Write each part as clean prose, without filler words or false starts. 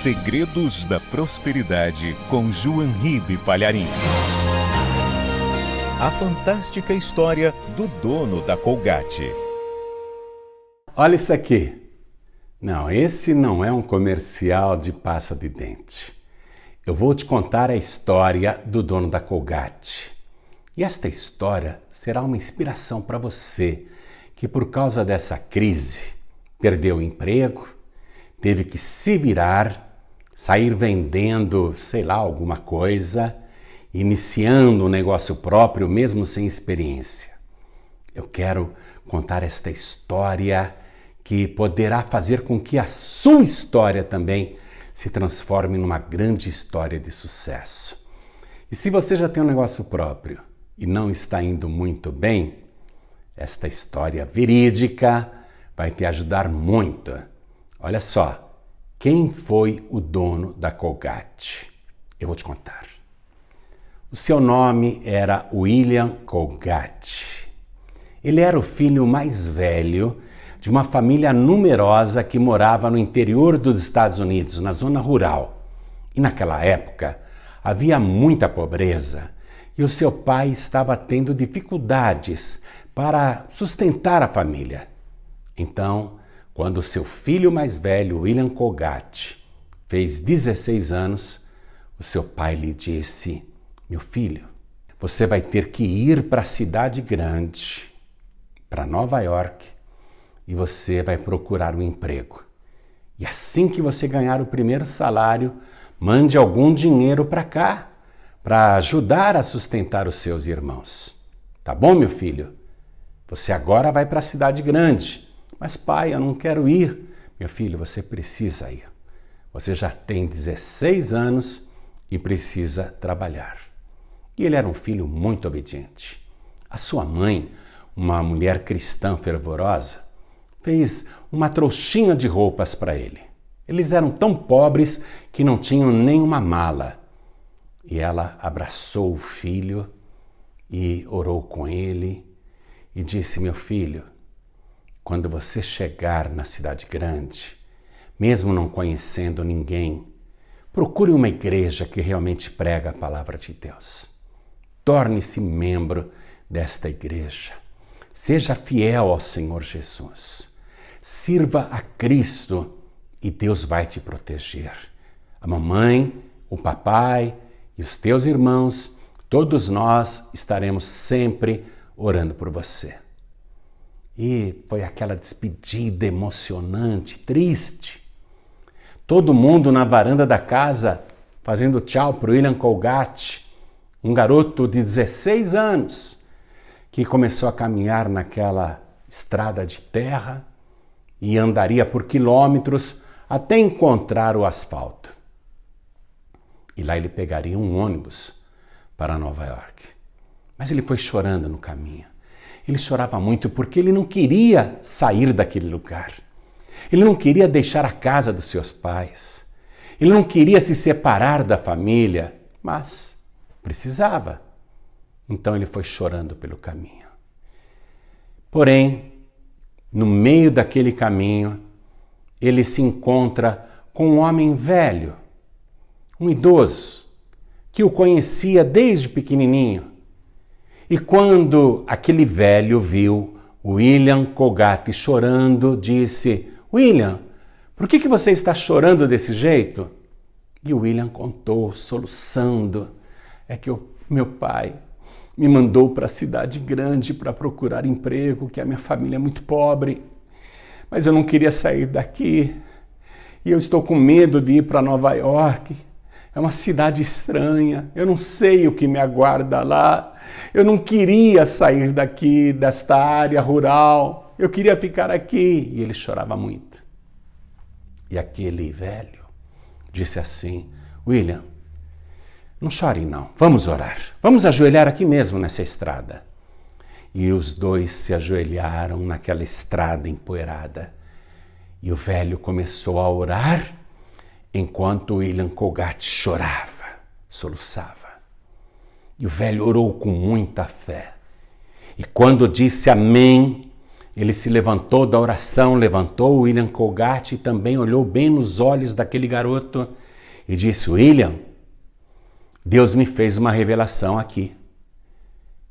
Segredos da Prosperidade com João Ribe Palharim. A fantástica história do dono da Colgate. Olha isso aqui. Não, esse não é um comercial de pasta de dente. Eu vou te contar a história do dono da Colgate. E esta história será uma inspiração para você que por causa dessa crise perdeu o emprego, teve que se virar, sair vendendo, sei lá, alguma coisa, iniciando um negócio próprio mesmo sem experiência. Eu quero contar esta história que poderá fazer com que a sua história também se transforme numa grande história de sucesso. E se você já tem um negócio próprio e não está indo muito bem, esta história verídica vai te ajudar muito. Olha só, quem foi o dono da Colgate? Eu vou te contar. O seu nome era William Colgate. Ele era o filho mais velho de uma família numerosa que morava no interior dos Estados Unidos, na zona rural. E naquela época havia muita pobreza e o seu pai estava tendo dificuldades para sustentar a família. Então, quando seu filho mais velho, William Colgate, fez 16 anos, o seu pai lhe disse: meu filho, você vai ter que ir para a cidade grande, para Nova York, e você vai procurar um emprego. E assim que você ganhar o primeiro salário, mande algum dinheiro para cá, para ajudar a sustentar os seus irmãos. Tá bom, meu filho? Você agora vai para a cidade grande. Mas pai, eu não quero ir. Meu filho, você precisa ir. Você já tem 16 anos e precisa trabalhar. E ele era um filho muito obediente. A sua mãe, uma mulher cristã fervorosa, fez uma trouxinha de roupas para ele. Eles eram tão pobres que não tinham nem uma mala. E ela abraçou o filho e orou com ele e disse: meu filho, quando você chegar na cidade grande, mesmo não conhecendo ninguém, procure uma igreja que realmente prega a palavra de Deus. Torne-se membro desta igreja. Seja fiel ao Senhor Jesus. Sirva a Cristo e Deus vai te proteger. A mamãe, o papai e os teus irmãos, todos nós estaremos sempre orando por você. E foi aquela despedida emocionante, triste. Todo mundo na varanda da casa fazendo tchau para o William Colgate, um garoto de 16 anos que começou a caminhar naquela estrada de terra e andaria por quilômetros até encontrar o asfalto. E lá ele pegaria um ônibus para Nova York. Mas ele foi chorando no caminho. Ele chorava muito porque ele não queria sair daquele lugar. Ele não queria deixar a casa dos seus pais. Ele não queria se separar da família, mas precisava. Então ele foi chorando pelo caminho. Porém, no meio daquele caminho, ele se encontra com um homem velho, um idoso, que o conhecia desde pequenininho. E quando aquele velho viu William Colgate chorando, disse: William, por que você está chorando desse jeito? E o William contou, soluçando: é que meu pai me mandou para a cidade grande para procurar emprego, que a minha família é muito pobre. Mas eu não queria sair daqui. E eu estou com medo de ir para Nova York. É uma cidade estranha. Eu não sei o que me aguarda lá. Eu não queria sair daqui, desta área rural. Eu queria ficar aqui. E ele chorava muito. E aquele velho disse assim: William, não chore não, vamos orar. Vamos ajoelhar aqui mesmo nessa estrada. E os dois se ajoelharam naquela estrada empoeirada. E o velho começou a orar enquanto William Colgate chorava, soluçava. E o velho orou com muita fé. E quando disse amém, Ele se levantou da oração, levantou o William Colgate e também olhou bem nos olhos daquele garoto e disse: William, Deus me fez uma revelação aqui.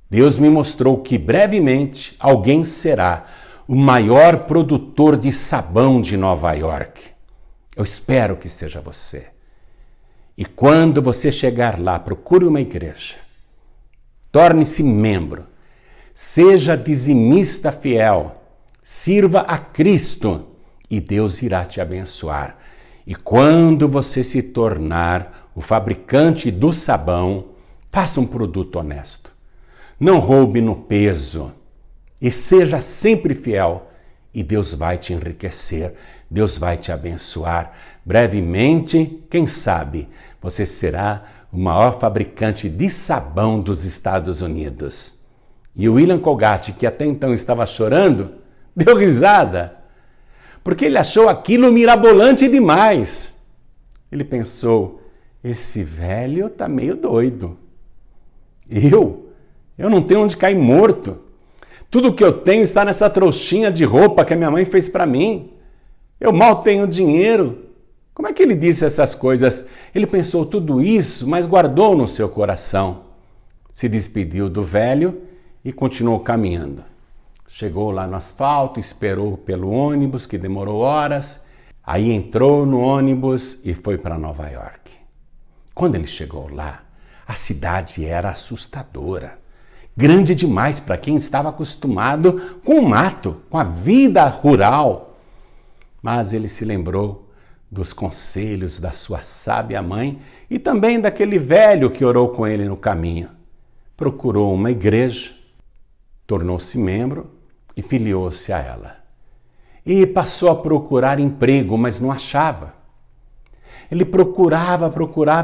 Deus me mostrou que brevemente alguém será o maior produtor de sabão de Nova York. Eu espero que seja você. E quando você chegar lá, procure uma igreja. Torne-se membro. Seja dizimista fiel. Sirva a Cristo e Deus irá te abençoar. E quando você se tornar o fabricante do sabão, faça um produto honesto. Não roube no peso. E seja sempre fiel, e Deus vai te enriquecer, Deus vai te abençoar. Brevemente, quem sabe, você será o maior fabricante de sabão dos Estados Unidos. E o William Colgate, que até então estava chorando, deu risada, porque ele achou aquilo mirabolante demais. Ele pensou: esse velho está meio doido. Eu não tenho onde cair morto. Tudo que eu tenho está nessa trouxinha de roupa que a minha mãe fez para mim. Eu mal tenho dinheiro. Como é que ele disse essas coisas? Ele pensou tudo isso, mas guardou no seu coração. Se despediu do velho e continuou caminhando. Chegou lá no asfalto, esperou pelo ônibus, que demorou horas. Aí entrou no ônibus e foi para Nova York. Quando ele chegou lá, a cidade era assustadora. Grande demais para quem estava acostumado com o mato, com a vida rural. Mas ele se lembrou dos conselhos da sua sábia mãe e também daquele velho que orou com ele no caminho. Procurou uma igreja, tornou-se membro e filiou-se a ela. E passou a procurar emprego, mas não achava. Ele procurava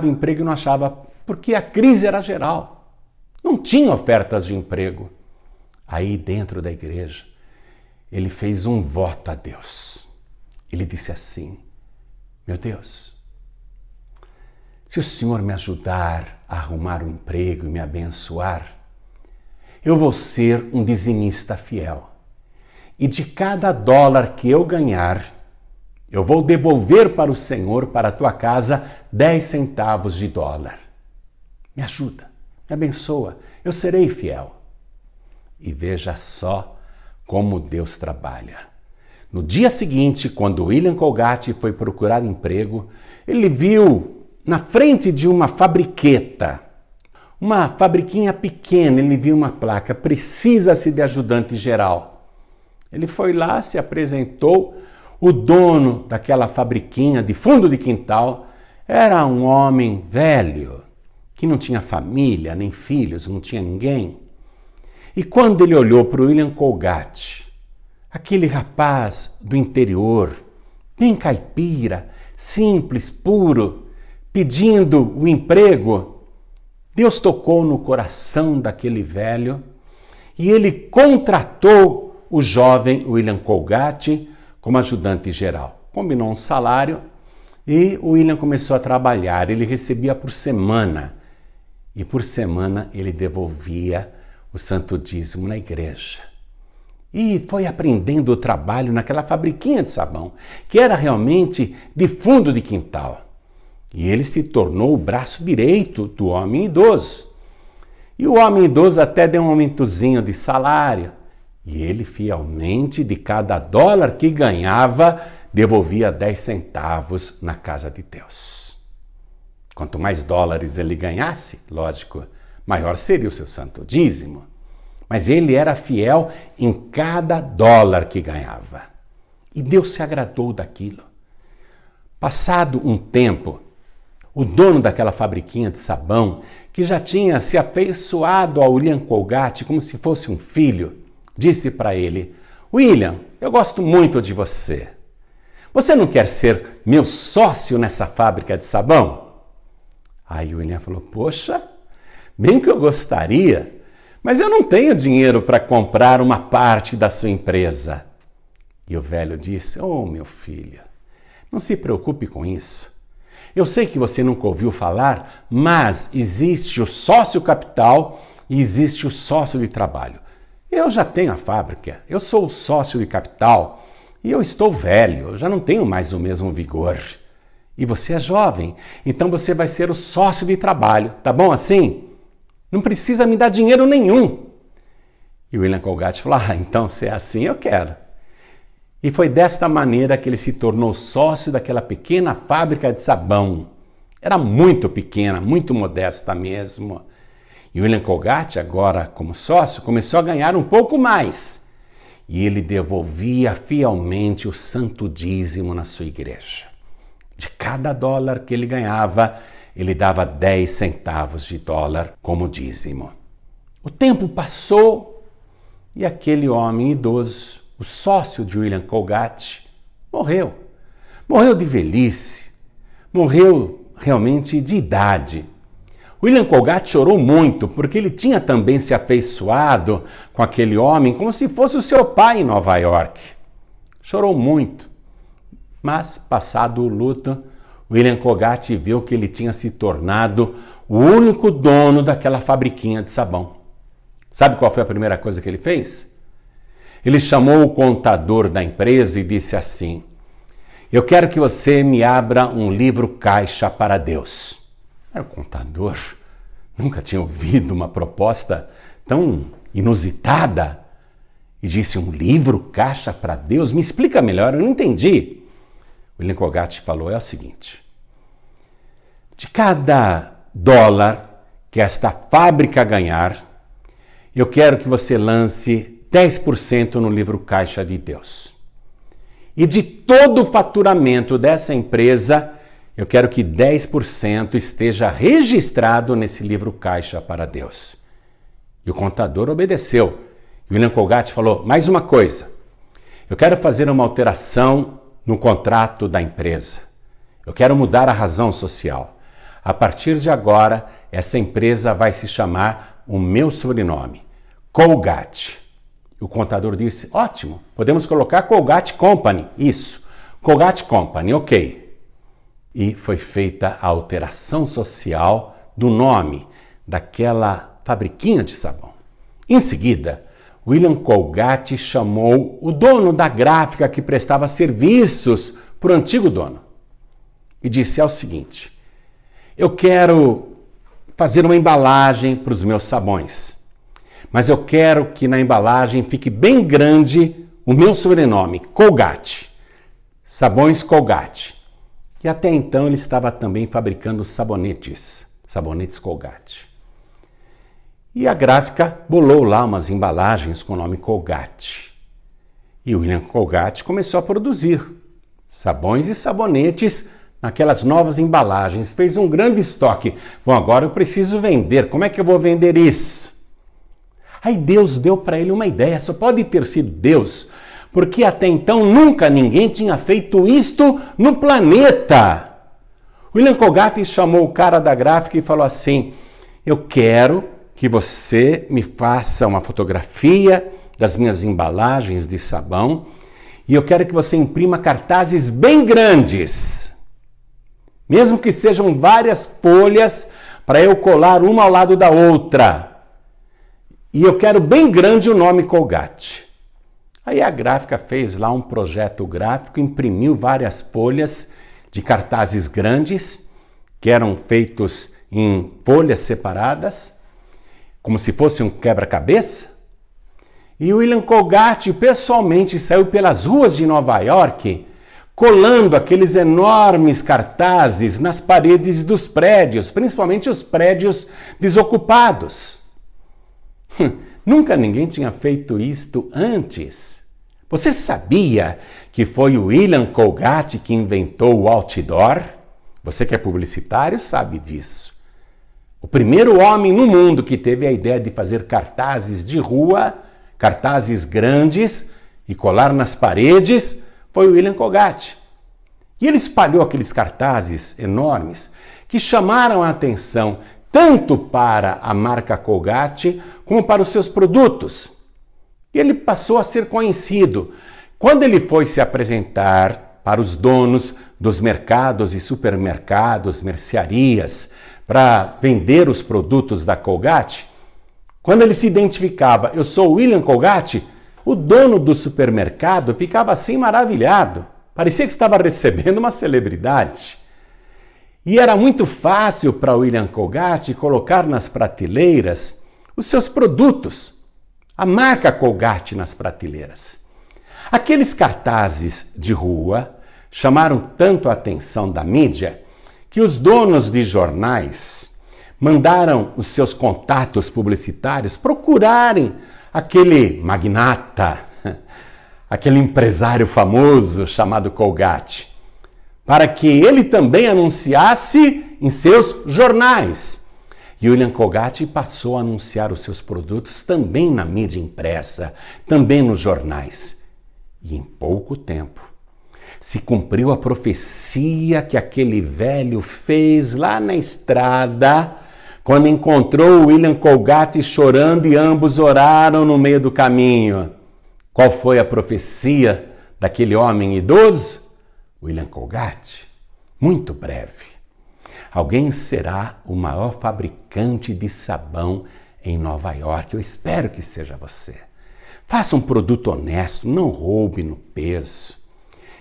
emprego e não achava, porque a crise era geral. Não tinha ofertas de emprego. Aí dentro da igreja, ele fez um voto a Deus. Ele disse assim: meu Deus, se o Senhor me ajudar a arrumar um emprego e me abençoar, eu vou ser um dizimista fiel. E de cada dólar que eu ganhar, eu vou devolver para o Senhor, para a tua casa, 10 centavos de dólar. Me ajuda. Me abençoa, eu serei fiel. E veja só como Deus trabalha. No dia seguinte, quando William Colgate foi procurar emprego, ele viu na frente de uma fabriqueta, uma fabriquinha pequena, ele viu uma placa: precisa-se de ajudante geral. Ele foi lá, se apresentou. O dono daquela fabriquinha de fundo de quintal era um homem velho, que não tinha família, nem filhos, não tinha ninguém. E quando ele olhou para o William Colgate, aquele rapaz do interior, bem caipira, simples, puro, pedindo o emprego, Deus tocou no coração daquele velho e ele contratou o jovem William Colgate como ajudante geral. Combinou um salário e o William começou a trabalhar. Ele recebia por semana. E por semana ele devolvia o santo dízimo na igreja. E foi aprendendo o trabalho naquela fabriquinha de sabão, que era realmente de fundo de quintal. E ele se tornou o braço direito do homem idoso. E o homem idoso até deu um aumentozinho de salário. E ele fielmente, de cada dólar que ganhava, devolvia 10 centavos na casa de Deus. Quanto mais dólares ele ganhasse, lógico, maior seria o seu santo dízimo. Mas ele era fiel em cada dólar que ganhava. E Deus se agradou daquilo. Passado um tempo, o dono daquela fabriquinha de sabão, que já tinha se afeiçoado ao William Colgate como se fosse um filho, disse para ele: William, eu gosto muito de você. Você não quer ser meu sócio nessa fábrica de sabão? Aí o William falou: poxa, bem que eu gostaria, mas eu não tenho dinheiro para comprar uma parte da sua empresa. E o velho disse: oh, meu filho, não se preocupe com isso. Eu sei que você nunca ouviu falar, mas existe o sócio capital e existe o sócio de trabalho. Eu já tenho a fábrica, eu sou o sócio de capital e eu estou velho, eu já não tenho mais o mesmo vigor. E você é jovem, então você vai ser o sócio de trabalho, tá bom assim? Não precisa me dar dinheiro nenhum. E o William Colgate falou, então se é assim, eu quero. E foi desta maneira que ele se tornou sócio daquela pequena fábrica de sabão. Era muito pequena, muito modesta mesmo. E o William Colgate, agora como sócio, começou a ganhar um pouco mais. E ele devolvia fielmente o santo dízimo na sua igreja. De cada dólar que ele ganhava, ele dava 10 centavos de dólar como dízimo. O tempo passou e aquele homem idoso, o sócio de William Colgate, morreu. Morreu de velhice, morreu realmente de idade. William Colgate chorou muito porque ele tinha também se afeiçoado com aquele homem como se fosse o seu pai em Nova York. Chorou muito, mas passado o luto, William Colgate viu que ele tinha se tornado o único dono daquela fabriquinha de sabão. Sabe qual foi a primeira coisa que ele fez? Ele chamou o contador da empresa e disse assim, eu quero que você me abra um livro caixa para Deus. Era o contador, nunca tinha ouvido uma proposta tão inusitada e disse, um livro caixa para Deus? Me explica melhor, eu não entendi. William Colgate falou, é o seguinte, de cada dólar que esta fábrica ganhar, eu quero que você lance 10% no livro caixa de Deus. E de todo o faturamento dessa empresa, eu quero que 10% esteja registrado nesse livro caixa para Deus. E o contador obedeceu. E William Colgate falou, mais uma coisa, eu quero fazer uma alteração no contrato da empresa. Eu quero mudar a razão social. A partir de agora, essa empresa vai se chamar o meu sobrenome, Colgate. O contador disse, ótimo, podemos colocar Colgate Company. Isso, Colgate Company, ok. E foi feita a alteração social do nome daquela fabriquinha de sabão. Em seguida, William Colgate chamou o dono da gráfica que prestava serviços para o antigo dono e disse o seguinte, eu quero fazer uma embalagem para os meus sabões, mas eu quero que na embalagem fique bem grande o meu sobrenome, Colgate, Sabões Colgate. E até então ele estava também fabricando sabonetes Colgate. E a gráfica bolou lá umas embalagens com o nome Colgate. E o William Colgate começou a produzir sabões e sabonetes naquelas novas embalagens. Fez um grande estoque. Bom, agora eu preciso vender. Como é que eu vou vender isso? Aí Deus deu para ele uma ideia. Só pode ter sido Deus, porque até então nunca ninguém tinha feito isto no planeta. William Colgate chamou o cara da gráfica e falou assim, eu quero que você me faça uma fotografia das minhas embalagens de sabão e eu quero que você imprima cartazes bem grandes, mesmo que sejam várias folhas para eu colar uma ao lado da outra. E eu quero bem grande o nome Colgate. Aí a gráfica fez lá um projeto gráfico, imprimiu várias folhas de cartazes grandes, que eram feitos em folhas separadas, como se fosse um quebra-cabeça. E o William Colgate pessoalmente saiu pelas ruas de Nova York, colando aqueles enormes cartazes nas paredes dos prédios, principalmente os prédios desocupados. Nunca ninguém tinha feito isto antes. Você sabia que foi o William Colgate que inventou o outdoor? Você que é publicitário sabe disso. O primeiro homem no mundo que teve a ideia de fazer cartazes de rua, cartazes grandes e colar nas paredes, foi o William Colgate. E ele espalhou aqueles cartazes enormes que chamaram a atenção tanto para a marca Colgate como para os seus produtos. E ele passou a ser conhecido. Quando ele foi se apresentar para os donos dos mercados e supermercados, mercearias, para vender os produtos da Colgate, Quando ele se identificava, eu sou William Colgate, o dono do supermercado ficava assim maravilhado. Parecia que estava recebendo uma celebridade. E era muito fácil para William Colgate colocar nas prateleiras os seus produtos, a marca Colgate nas prateleiras. Aqueles cartazes de rua chamaram tanto a atenção da mídia que os donos de jornais mandaram os seus contatos publicitários procurarem aquele magnata, aquele empresário famoso chamado Colgate, para que ele também anunciasse em seus jornais. E William Colgate passou a anunciar os seus produtos também na mídia impressa, também nos jornais. E em pouco tempo se cumpriu a profecia que aquele velho fez lá na estrada, quando encontrou William Colgate chorando e ambos oraram no meio do caminho. Qual foi a profecia daquele homem idoso? William Colgate. Muito breve. Alguém será o maior fabricante de sabão em Nova York. Eu espero que seja você. Faça um produto honesto, não roube no peso.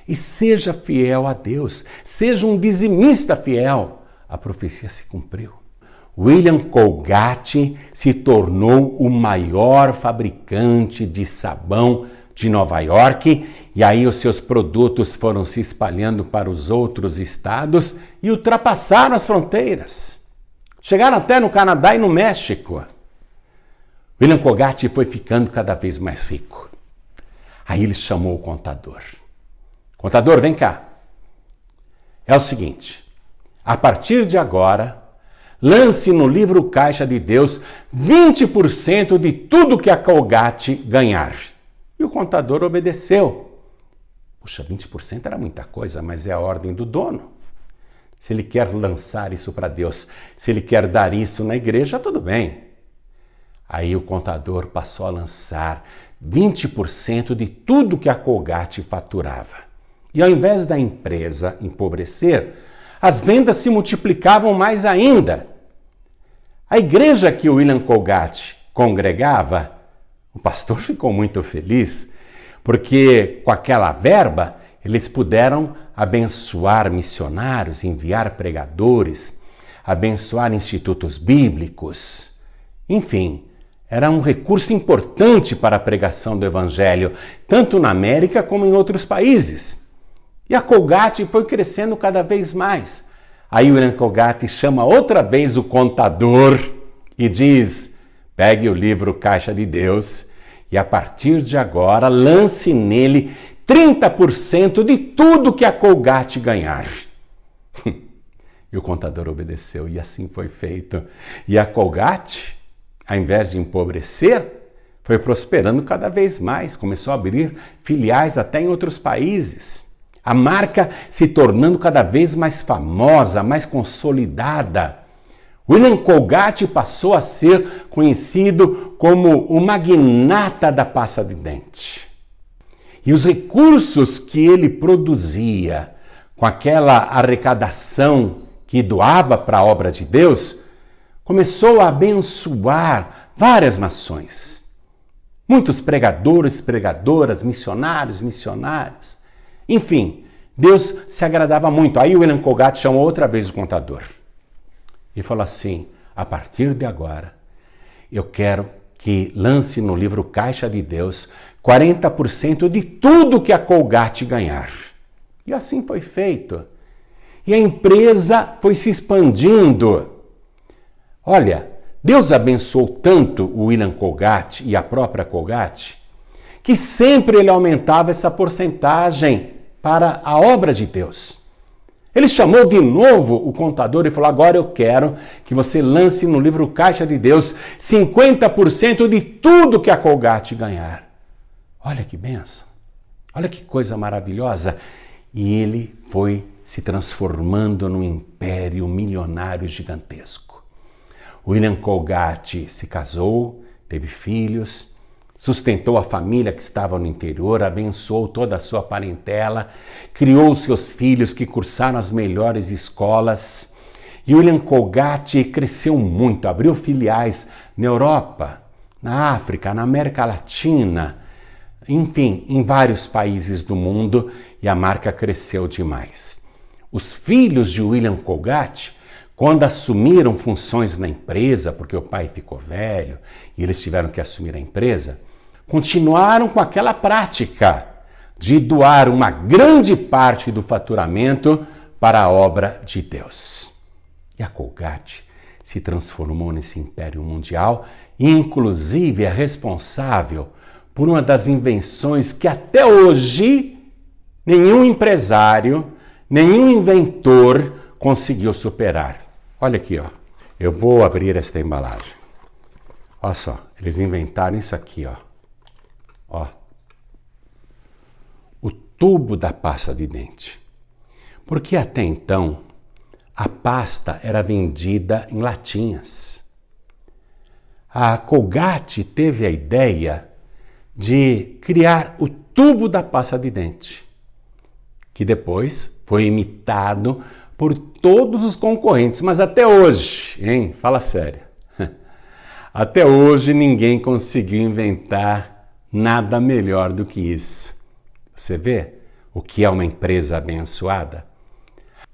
E seja fiel a Deus. Seja um dizimista fiel. A profecia se cumpriu. William Colgate se tornou o maior fabricante de sabão de Nova York, e aí os seus produtos foram se espalhando para os outros estados e ultrapassaram as fronteiras. Chegaram até no Canadá e no México. William Colgate foi ficando cada vez mais rico. Aí ele chamou o contador. Contador, vem cá. É o seguinte, a partir de agora, lance no livro Caixa de Deus 20% de tudo que a Colgate ganhar. E o contador obedeceu. Puxa, 20% era muita coisa, mas é a ordem do dono. Se ele quer lançar isso para Deus, se ele quer dar isso na igreja, tudo bem. Aí o contador passou a lançar 20% de tudo que a Colgate faturava. E ao invés da empresa empobrecer, as vendas se multiplicavam mais ainda. A igreja que o William Colgate congregava, o pastor ficou muito feliz, porque com aquela verba eles puderam abençoar missionários, enviar pregadores, abençoar institutos bíblicos. Enfim, era um recurso importante para a pregação do evangelho, tanto na América como em outros países. E a Colgate foi crescendo cada vez mais. Aí o William Colgate chama outra vez o contador e diz: pegue o livro Caixa de Deus e a partir de agora lance nele 30% de tudo que a Colgate ganhar. E o contador obedeceu e assim foi feito. E a Colgate, ao invés de empobrecer, foi prosperando cada vez mais. Começou a abrir filiais até em outros países. A marca se tornando cada vez mais famosa, mais consolidada. William Colgate passou a ser conhecido como o magnata da pasta de dente. E os recursos que ele produzia com aquela arrecadação que doava para a obra de Deus, começou a abençoar várias nações. Muitos pregadores, pregadoras, missionários, missionárias. Enfim, Deus se agradava muito. Aí o William Colgate chamou outra vez o contador e falou assim: a partir de agora, eu quero que lance no livro Caixa de Deus 40% de tudo que a Colgate ganhar. E assim foi feito. E a empresa foi se expandindo. Olha, Deus abençoou tanto o William Colgate e a própria Colgate, que sempre ele aumentava essa porcentagem para a obra de Deus. Ele chamou de novo o contador e falou: agora eu quero que você lance no livro Caixa de Deus 50% de tudo que a Colgate ganhar. Olha que bênção, olha que coisa maravilhosa. E ele foi se transformando num império milionário gigantesco. William Colgate se casou, teve filhos, sustentou a família que estava no interior, abençoou toda a sua parentela, criou seus filhos que cursaram as melhores escolas. E William Colgate cresceu muito, abriu filiais na Europa, na África, na América Latina, enfim, em vários países do mundo, e a marca cresceu demais. Os filhos de William Colgate, quando assumiram funções na empresa, porque o pai ficou velho e eles tiveram que assumir a empresa, continuaram com aquela prática de doar uma grande parte do faturamento para a obra de Deus. E a Colgate se transformou nesse império mundial e, inclusive, é responsável por uma das invenções que até hoje nenhum empresário, nenhum inventor conseguiu superar. Olha aqui, ó. Eu vou abrir esta embalagem. Olha só, eles inventaram isso aqui, ó. Ó. O tubo da pasta de dente. Porque até então a pasta era vendida em latinhas. A Colgate teve a ideia de criar o tubo da pasta de dente, que depois foi imitado por todos os concorrentes, mas até hoje, hein? Fala sério. Até hoje ninguém conseguiu inventar nada melhor do que isso. Você vê o que é uma empresa abençoada?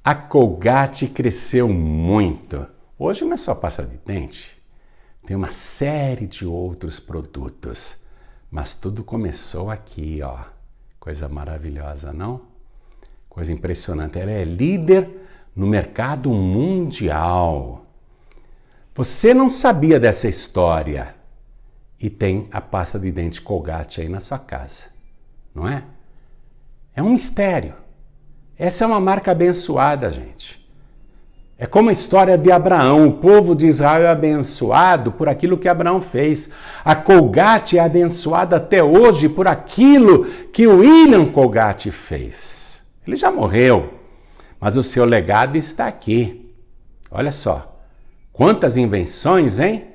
A Colgate cresceu muito. Hoje não é só pasta de dente, tem uma série de outros produtos. Mas tudo começou aqui, ó. Coisa maravilhosa, não? Coisa impressionante. Ela é líder no mercado mundial. Você não sabia dessa história e tem a pasta de dente Colgate aí na sua casa, não é? É um mistério. Essa é uma marca abençoada, gente. É como a história de Abraão. O povo de Israel é abençoado por aquilo que Abraão fez. A Colgate é abençoada até hoje por aquilo que o William Colgate fez. Ele já morreu, mas o seu legado está aqui. Olha só, quantas invenções, hein?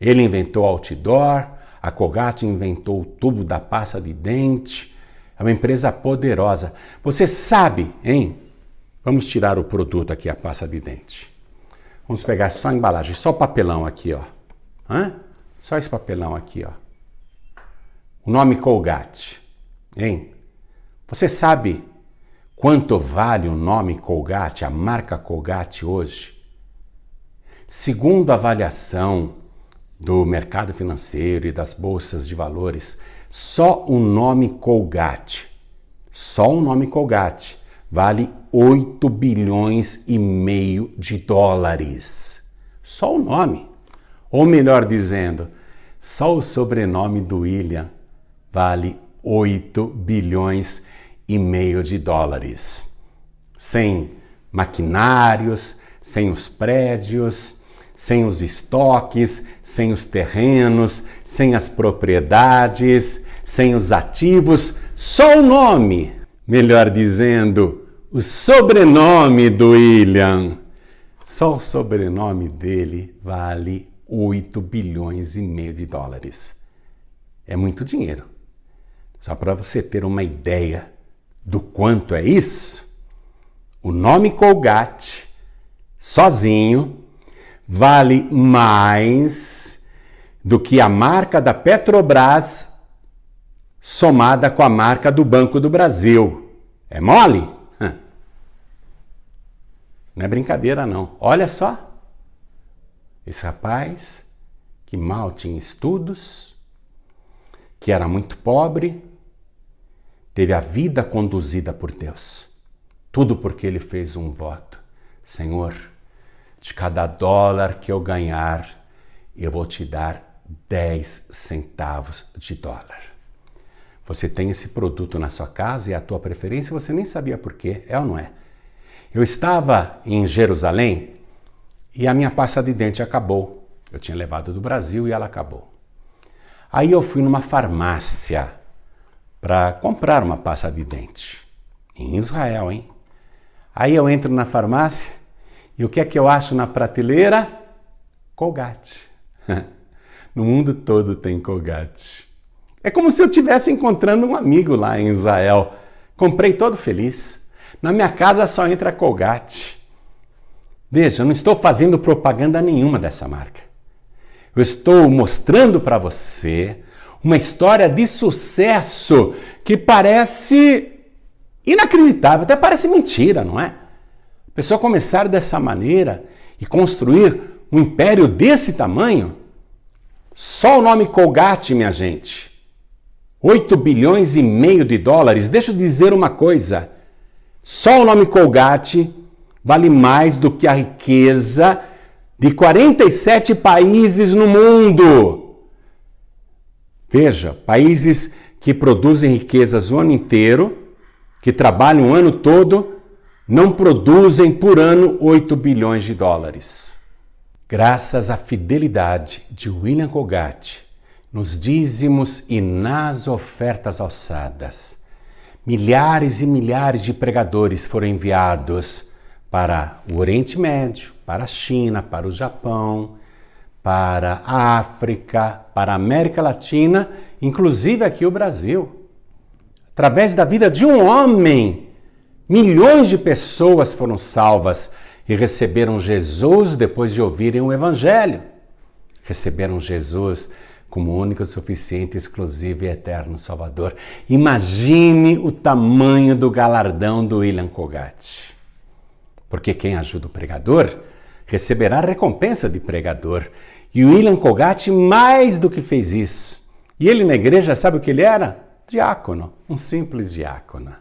Ele inventou o outdoor, a Colgate inventou o tubo da pasta de dente. É uma empresa poderosa. Você sabe, hein? Vamos tirar o produto aqui, a pasta de dente. Vamos pegar só a embalagem, só o papelão aqui, ó. Só esse papelão aqui, ó. O nome Colgate, hein? Você sabe quanto vale o nome Colgate, a marca Colgate hoje? Segundo a avaliação do mercado financeiro e das bolsas de valores, só o nome Colgate, vale 8 bilhões e meio de dólares. Só o nome. Ou melhor dizendo, só o sobrenome do William vale 8 bilhões e meio de dólares. Sem maquinários, sem os prédios, sem os estoques, sem os terrenos, sem as propriedades, sem os ativos, só o nome. Melhor dizendo, o sobrenome do William. Só o sobrenome dele vale 8 bilhões e meio de dólares. É muito dinheiro. Só para você ter uma ideia do quanto é isso, o nome Colgate, sozinho, vale mais do que a marca da Petrobras somada com a marca do Banco do Brasil. É mole? Não é brincadeira, não. Olha só. Esse rapaz que mal tinha estudos, que era muito pobre, teve a vida conduzida por Deus. Tudo porque ele fez um voto. Senhor, de cada dólar que eu ganhar, eu vou te dar 10 centavos de dólar. Você tem esse produto na sua casa e é a tua preferência, você nem sabia por quê, é ou não é? Eu estava em Jerusalém e a minha pasta de dente acabou. Eu tinha levado do Brasil e ela acabou. Aí eu fui numa farmácia para comprar uma pasta de dente. Em Israel, hein? Aí eu entro na farmácia e o que é que eu acho na prateleira? Colgate. No mundo todo tem Colgate. É como se eu estivesse encontrando um amigo lá em Israel. Comprei todo feliz. Na minha casa só entra Colgate. Veja, eu não estou fazendo propaganda nenhuma dessa marca. Eu estou mostrando para você uma história de sucesso que parece inacreditável, até parece mentira, não é? A pessoa começar dessa maneira e construir um império desse tamanho, só o nome Colgate, minha gente, 8 bilhões e meio de dólares. Deixa eu dizer uma coisa, só o nome Colgate vale mais do que a riqueza de 47 países no mundo. Veja, países que produzem riquezas o ano inteiro, que trabalham o ano todo, não produzem por ano 8 bilhões de dólares. Graças à fidelidade de William Colgate, nos dízimos e nas ofertas alçadas, milhares e milhares de pregadores foram enviados para o Oriente Médio, para a China, para o Japão, para a África, para a América Latina, inclusive aqui o Brasil. Através da vida de um homem, milhões de pessoas foram salvas e receberam Jesus depois de ouvirem o Evangelho. Receberam Jesus como único, suficiente, exclusivo e eterno Salvador. Imagine o tamanho do galardão do William Colgate. Porque quem ajuda o pregador receberá a recompensa de pregador. E o William Colgate mais do que fez isso. E ele na igreja, sabe o que ele era? Diácono, um simples diácono.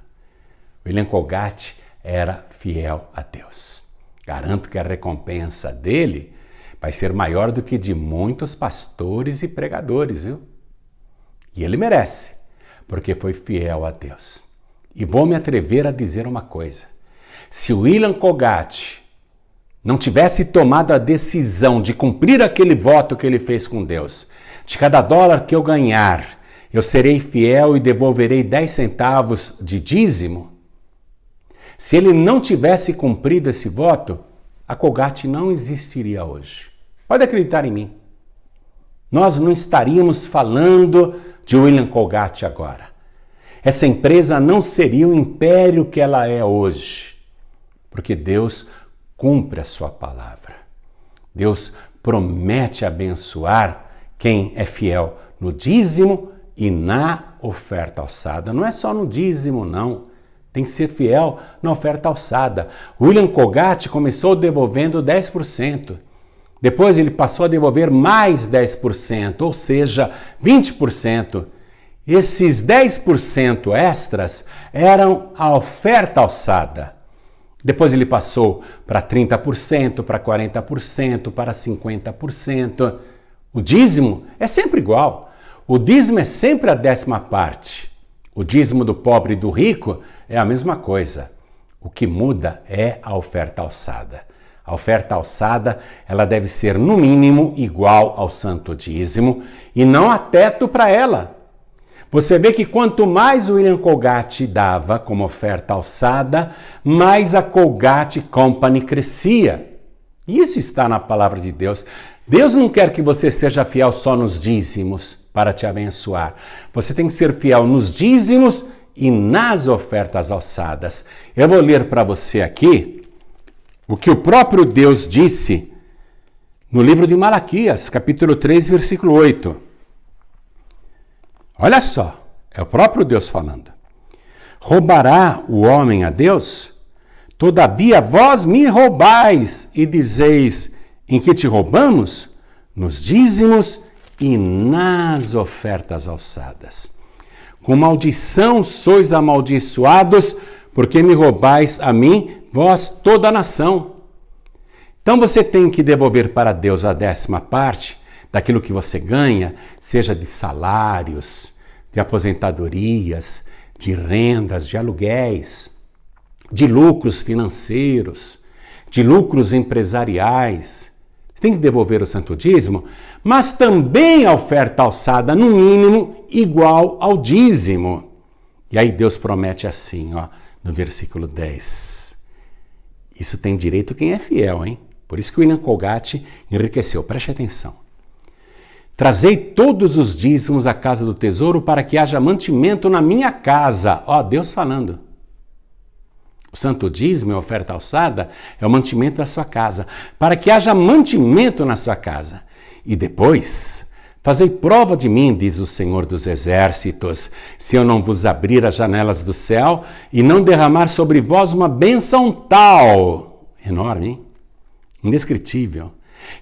William Colgate era fiel a Deus. Garanto que a recompensa dele vai ser maior do que de muitos pastores e pregadores, viu? E ele merece, porque foi fiel a Deus. E vou me atrever a dizer uma coisa. Se William Colgate não tivesse tomado a decisão de cumprir aquele voto que ele fez com Deus, de cada dólar que eu ganhar, eu serei fiel e devolverei 10 centavos de dízimo, se ele não tivesse cumprido esse voto, a Colgate não existiria hoje. Pode acreditar em mim. Nós não estaríamos falando de William Colgate agora. Essa empresa não seria o império que ela é hoje, porque Deus cumpre a sua palavra. Deus promete abençoar quem é fiel no dízimo e na oferta alçada. Não é só no dízimo, não. Tem que ser fiel na oferta alçada. William Colgate começou devolvendo 10%. Depois ele passou a devolver mais 10%, ou seja, 20%. Esses 10% extras eram a oferta alçada. Depois ele passou para 30%, para 40%, para 50%. O dízimo é sempre igual. O dízimo é sempre a 10ª parte. O dízimo do pobre e do rico é a mesma coisa. O que muda é a oferta alçada. A oferta alçada, ela deve ser no mínimo igual ao santo dízimo e não há teto para ela. Você vê que quanto mais o William Colgate dava como oferta alçada, mais a Colgate Company crescia. Isso está na palavra de Deus. Deus não quer que você seja fiel só nos dízimos para te abençoar. Você tem que ser fiel nos dízimos e nas ofertas alçadas. Eu vou ler para você aqui o que o próprio Deus disse no livro de Malaquias, capítulo 3, versículo 8. Olha só, é o próprio Deus falando. Roubará o homem a Deus? Todavia vós me roubais e dizeis, em que te roubamos? Nos dízimos e nas ofertas alçadas. Com maldição sois amaldiçoados, porque me roubais a mim, vós toda a nação. Então você tem que devolver para Deus a 10ª parte daquilo que você ganha, seja de salários, de aposentadorias, de rendas, de aluguéis, de lucros financeiros, de lucros empresariais. Você tem que devolver o santo dízimo, mas também a oferta alçada, no mínimo, igual ao dízimo. E aí Deus promete assim, ó, no versículo 10. Isso tem direito quem é fiel, hein? Por isso que o William Colgate enriqueceu. Preste atenção. Trazei todos os dízimos à casa do tesouro para que haja mantimento na minha casa. Ó, Deus falando. O santo dízimo, a oferta alçada, é o mantimento da sua casa. Para que haja mantimento na sua casa. E depois, fazei prova de mim, diz o Senhor dos Exércitos, se eu não vos abrir as janelas do céu e não derramar sobre vós uma bênção tal, enorme, hein? Indescritível,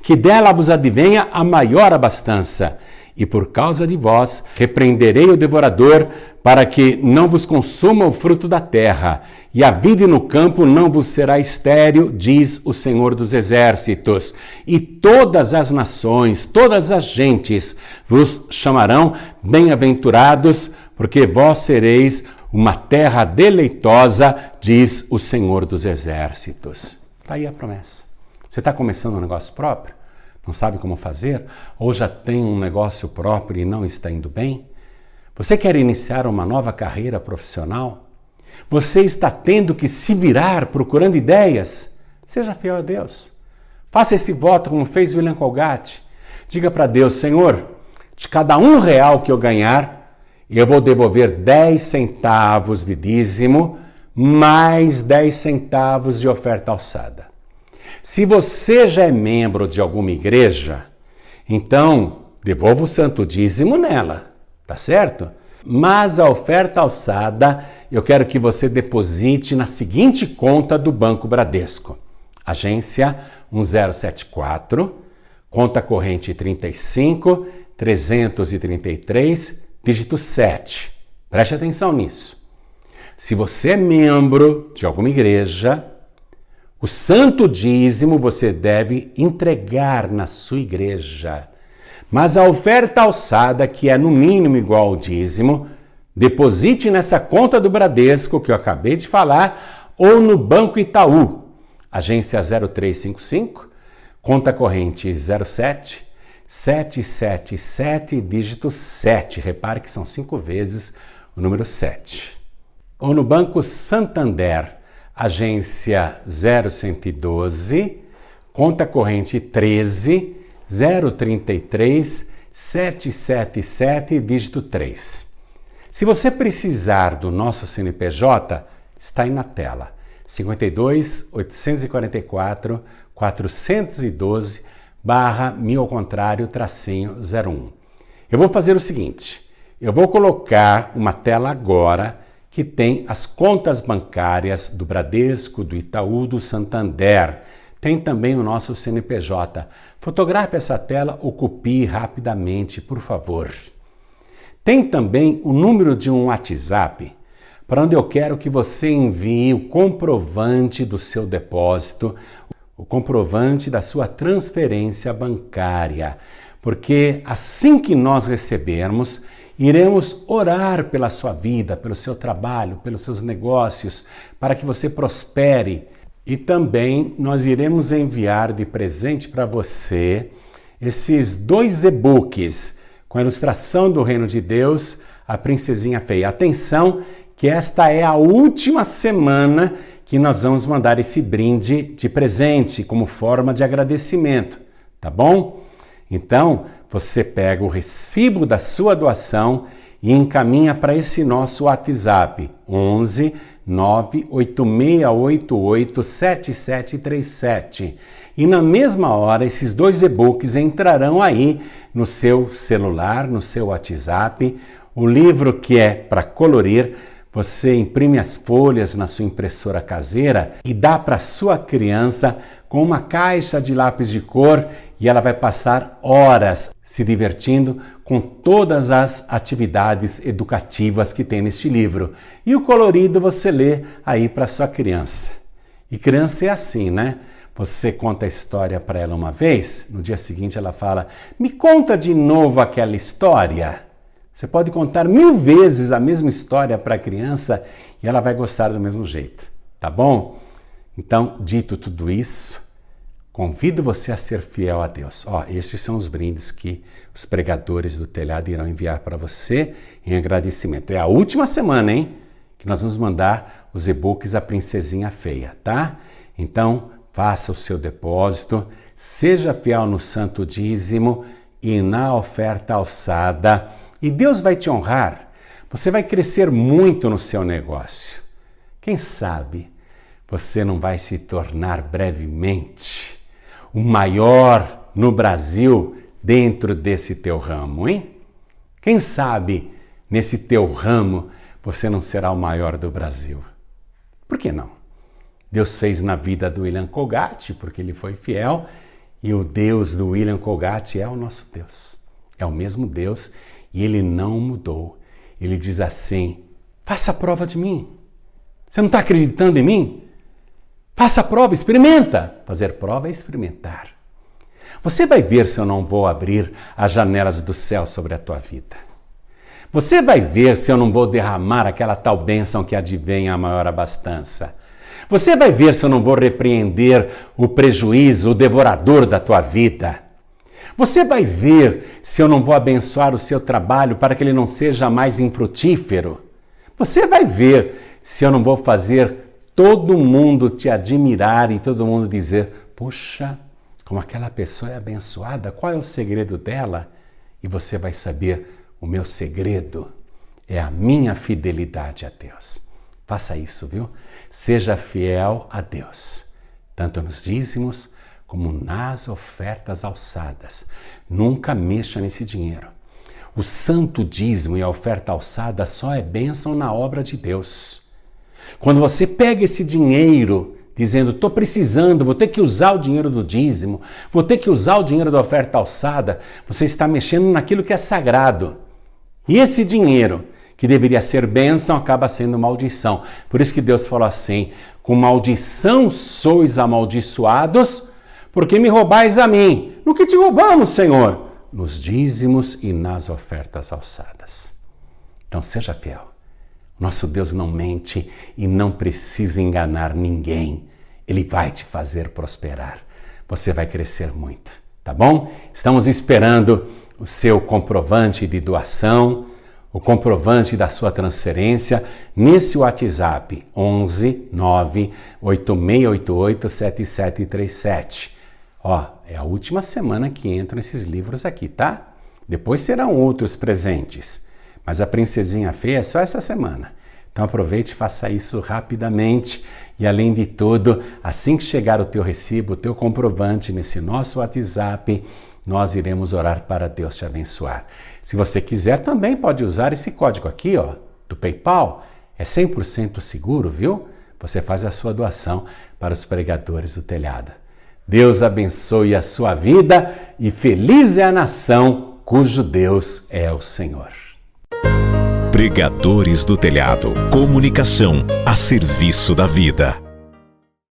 que dela vos advenha a maior abastança. E por causa de vós, repreenderei o devorador, para que não vos consuma o fruto da terra, e a vida no campo não vos será estéril, diz o Senhor dos Exércitos. E todas as nações, todas as gentes vos chamarão bem-aventurados, porque vós sereis uma terra deleitosa, diz o Senhor dos Exércitos. Está aí a promessa. Você está começando um negócio próprio? Não sabe como fazer? Ou já tem um negócio próprio e não está indo bem? Você quer iniciar uma nova carreira profissional? Você está tendo que se virar procurando ideias? Seja fiel a Deus. Faça esse voto como fez William Colgate. Diga para Deus: Senhor, de cada R$1 que eu ganhar, eu vou devolver 10 centavos de dízimo, mais 10 centavos de oferta alçada. Se você já é membro de alguma igreja, então devolva o santo dízimo nela, tá certo? Mas a oferta alçada eu quero que você deposite na seguinte conta do Banco Bradesco. Agência 1074, conta corrente 35 333, dígito 7. Preste atenção nisso. Se você é membro de alguma igreja, o santo dízimo você deve entregar na sua igreja. Mas a oferta alçada, que é no mínimo igual ao dízimo, deposite nessa conta do Bradesco que eu acabei de falar ou no Banco Itaú. Agência 0355, conta corrente 07 777, dígito 7. Repare que são 5 vezes o número 7. Ou no Banco Santander, agência 0112, conta corrente 13 033 777, dígito 3. Se você precisar do nosso CNPJ, está aí na tela. 52 844 412 /1000 ao contrário -01. Eu vou fazer o seguinte, eu vou colocar uma tela agora que tem as contas bancárias do Bradesco, do Itaú, do Santander. Tem também o nosso CNPJ. Fotografe essa tela ou copie rapidamente, por favor. Tem também o número de um WhatsApp, para onde eu quero que você envie o comprovante do seu depósito, o comprovante da sua transferência bancária. Porque assim que nós recebermos, iremos orar pela sua vida, pelo seu trabalho, pelos seus negócios, para que você prospere. E também nós iremos enviar de presente para você esses 2 e-books com a ilustração do Reino de Deus, a Princesinha Feia. Atenção, que esta é a última semana que nós vamos mandar esse brinde de presente como forma de agradecimento, tá bom? Então, você pega o recibo da sua doação e encaminha para esse nosso WhatsApp, 11 98688 7737. E na mesma hora, esses 2 e-books entrarão aí no seu celular, no seu WhatsApp. O livro que é para colorir, você imprime as folhas na sua impressora caseira e dá para sua criança com uma caixa de lápis de cor e ela vai passar horas se divertindo com todas as atividades educativas que tem neste livro. E o colorido você lê aí para sua criança. E criança é assim, né? Você conta a história para ela uma vez, no dia seguinte ela fala: me conta de novo aquela história. Você pode contar 1000 vezes a mesma história para a criança e ela vai gostar do mesmo jeito, tá bom? Então, dito tudo isso, convido você a ser fiel a Deus. Estes são os brindes que os pregadores do telhado irão enviar para você em agradecimento. É a última semana, hein? Que nós vamos mandar os e-books A Princesinha Feia, tá? Então, faça o seu depósito, seja fiel no santo dízimo e na oferta alçada, e Deus vai te honrar. Você vai crescer muito no seu negócio. Quem sabe você não vai se tornar brevemente o maior no Brasil dentro desse teu ramo, hein? Quem sabe nesse teu ramo você não será o maior do Brasil? Por que não? Deus fez na vida do William Colgate, porque ele foi fiel, e o Deus do William Colgate é o nosso Deus. É o mesmo Deus e ele não mudou. Ele diz assim: faça a prova de mim. Você não está acreditando em mim? Faça a prova, experimenta. Fazer prova é experimentar. Você vai ver se eu não vou abrir as janelas do céu sobre a tua vida. Você vai ver se eu não vou derramar aquela tal bênção que advém a maior abastança. Você vai ver se eu não vou repreender o prejuízo, o devorador da tua vida. Você vai ver se eu não vou abençoar o seu trabalho para que ele não seja mais infrutífero. Você vai ver se eu não vou fazer todo mundo te admirar e todo mundo dizer: puxa, como aquela pessoa é abençoada, qual é o segredo dela? E você vai saber: o meu segredo é a minha fidelidade a Deus. Faça isso, viu? Seja fiel a Deus, tanto nos dízimos como nas ofertas alçadas. Nunca mexa nesse dinheiro. O santo dízimo e a oferta alçada só é bênção na obra de Deus. Quando você pega esse dinheiro dizendo: estou precisando, vou ter que usar o dinheiro do dízimo, vou ter que usar o dinheiro da oferta alçada, você está mexendo naquilo que é sagrado. E esse dinheiro, que deveria ser bênção, acaba sendo maldição. Por isso que Deus falou assim: com maldição sois amaldiçoados, porque me roubais a mim. No que te roubamos, Senhor? Nos dízimos e nas ofertas alçadas. Então seja fiel. Nosso Deus não mente e não precisa enganar ninguém. Ele vai te fazer prosperar. Você vai crescer muito, tá bom? Estamos esperando o seu comprovante de doação, o comprovante da sua transferência nesse WhatsApp 11 9 8688 7737. Ó, é a última semana que entram esses livros aqui, tá? Depois serão outros presentes, mas a Princesinha Fê é só essa semana. Então aproveite e faça isso rapidamente. E além de tudo, assim que chegar o teu recibo, o teu comprovante nesse nosso WhatsApp, nós iremos orar para Deus te abençoar. Se você quiser, também pode usar esse código aqui, ó, do PayPal. É 100% seguro, viu? Você faz a sua doação para os pregadores do telhado. Deus abençoe a sua vida e feliz é a nação cujo Deus é o Senhor. Pregadores do Telhado. Comunicação a serviço da vida.